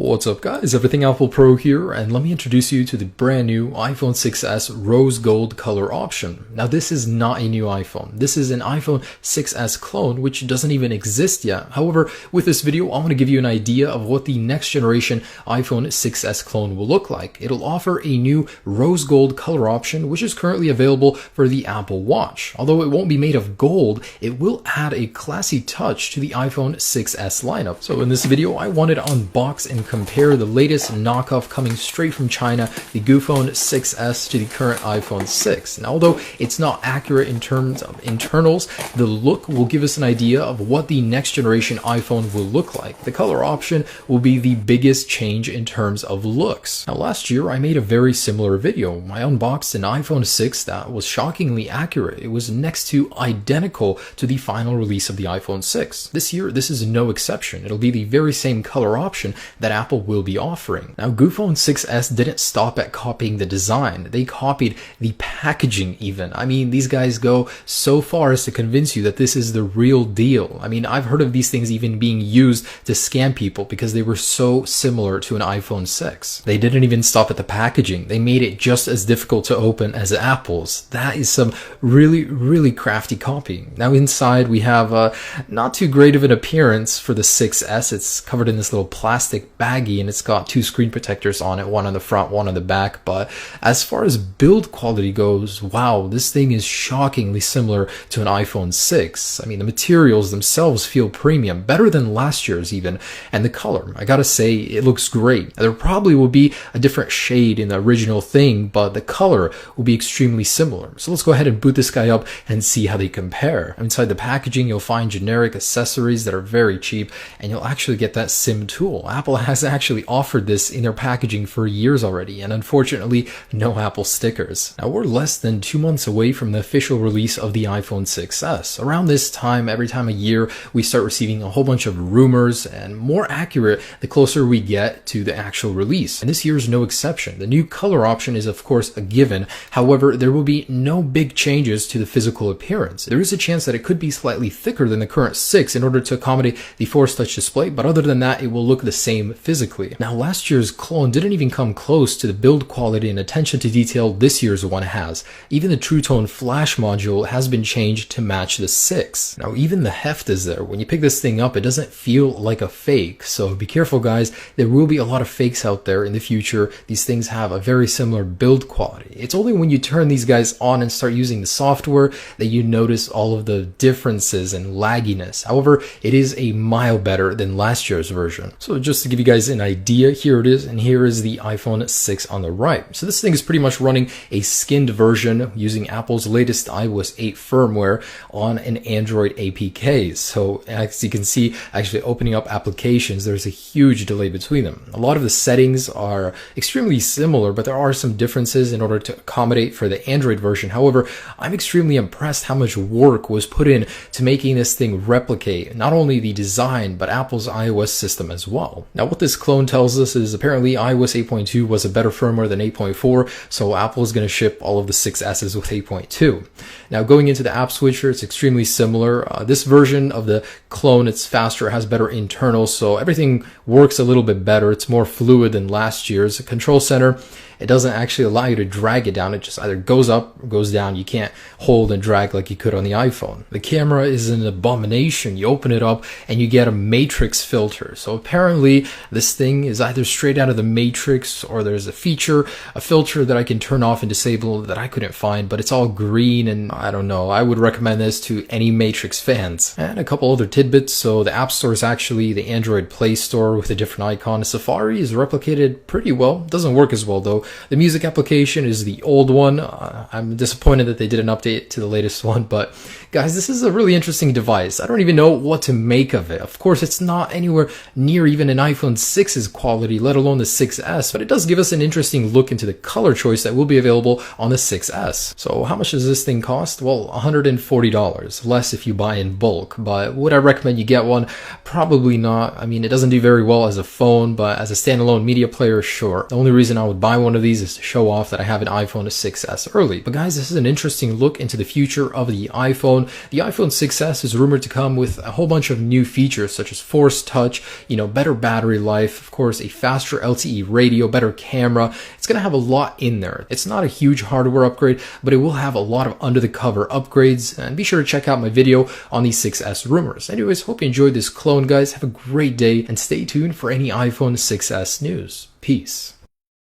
What's up guys, Everything Apple Pro here, and let me introduce you to the brand new iPhone 6s rose gold color option. Now this is not a new iPhone, this is an iPhone 6s clone which doesn't even exist yet. However, with this video I want to give you an idea of what the next generation iPhone 6s clone will look like. It'll offer a new rose gold color option which is currently available for the Apple Watch. Although it won't be made of gold, it will add a classy touch to the iPhone 6s lineup. So in this video I wanted to unbox and compare the latest knockoff coming straight from China, the Goophone 6s, to the current iPhone 6. Now, although it's not accurate in terms of internals, the look will give us an idea of what the next generation iPhone will look like. The color option will be the biggest change in terms of looks. Now, last year I made a very similar video. I unboxed an iPhone 6 that was shockingly accurate. It was next to identical to the final release of the iPhone 6. This year, this is no exception. It'll be the very same color option that Apple will be offering. Now, Goophone 6s didn't stop at copying the design. They copied the packaging even. I mean, these guys go so far as to convince you that this is the real deal. I mean, I've heard of these things even being used to scam people because they were so similar to an iPhone 6. They didn't even stop at the packaging. They made it just as difficult to open as Apple's. That is some really crafty copying. Now inside we have not too great of an appearance for the 6s. It's covered in this little plastic baggie and it's got two screen protectors on it, one on the front, one on the back. But as far as build quality goes, wow, this thing is shockingly similar to an iPhone 6. I mean, the materials themselves feel premium, better than last year's even. And the color, I gotta say, it looks great. There probably will be a different shade in the original thing, but the color will be extremely similar. So let's go ahead and boot this guy up and see how they compare. Inside the packaging, you'll find generic accessories that are very cheap, and you'll actually get that SIM tool. Apple has actually offered this in their packaging for years already, and unfortunately, no Apple stickers. Now, we're less than 2 months away from the official release of the iPhone 6s. Around this time, every time a year, we start receiving a whole bunch of rumors, and more accurate the closer we get to the actual release. And this year is no exception. The new color option is of course a given. However, there will be no big changes to the physical appearance. There is a chance that it could be slightly thicker than the current 6 in order to accommodate the Force Touch display, but other than that, it will look the same physically. Now, last year's clone didn't even come close to the build quality and attention to detail this year's one has. Even the True Tone flash module has been changed to match the 6. Now, even the heft is there. When you pick this thing up, it doesn't feel like a fake. So be careful, guys. There will be a lot of fakes out there in the future. These things have a very similar build quality. It's only when you turn these guys on and start using the software that you notice all of the differences and lagginess. However, it is a mile better than last year's version. So just to give you guys an idea, here it is, and here is the iPhone 6 on the right. So this thing is pretty much running a skinned version using Apple's latest iOS 8 firmware on an Android APK. So as you can see, actually opening up applications, there's a huge delay between them. A lot of the settings are extremely similar, but there are some differences in order to accommodate for the Android version. However, I'm extremely impressed how much work was put in to making this thing replicate not only the design, but Apple's iOS system as well. Now, what this clone tells us is apparently iOS 8.2 was a better firmware than 8.4, so Apple is going to ship all of the 6s's with 8.2. Now, going into the app switcher, it's extremely similar. This version of the clone, it's faster, it has better internals, so everything works a little bit better. It's more fluid than last year's. The control center, it doesn't actually allow you to drag it down. It just either goes up or goes down. You can't hold and drag like you could on the iPhone. The camera is an abomination. You open it up and you get a matrix filter. So apparently this thing is either straight out of the Matrix, or there's a filter that I can turn off and disable that I couldn't find, but it's all green, and I don't know. I would recommend this to any Matrix fans. And a couple other tidbits. So the App Store is actually the Android Play Store with a different icon. Safari is replicated pretty well. It doesn't work as well though. The music application is the old one. I'm disappointed that they did an update to the latest one, but guys, this is a really interesting device. I don't even know what to make of it. Of course, it's not anywhere near even an iPhone 6's quality, let alone the 6s, but it does give us an interesting look into the color choice that will be available on the 6s. So how much does this thing cost? Well, $140, less if you buy in bulk, but would I recommend you get one? Probably not. I mean, it doesn't do very well as a phone, but as a standalone media player, sure. The only reason I would buy one of these is to show off that I have an iPhone 6s early. But guys, this is an interesting look into the future of the iPhone. The iPhone 6s is rumored to come with a whole bunch of new features such as Force Touch, better battery life, of course, a faster LTE radio, better camera. It's going to have a lot in there. It's not a huge hardware upgrade, but it will have a lot of under-the-cover upgrades. And be sure to check out my video on the 6S rumors. Anyways, hope you enjoyed this clone, guys. Have a great day and stay tuned for any iPhone 6S news. Peace.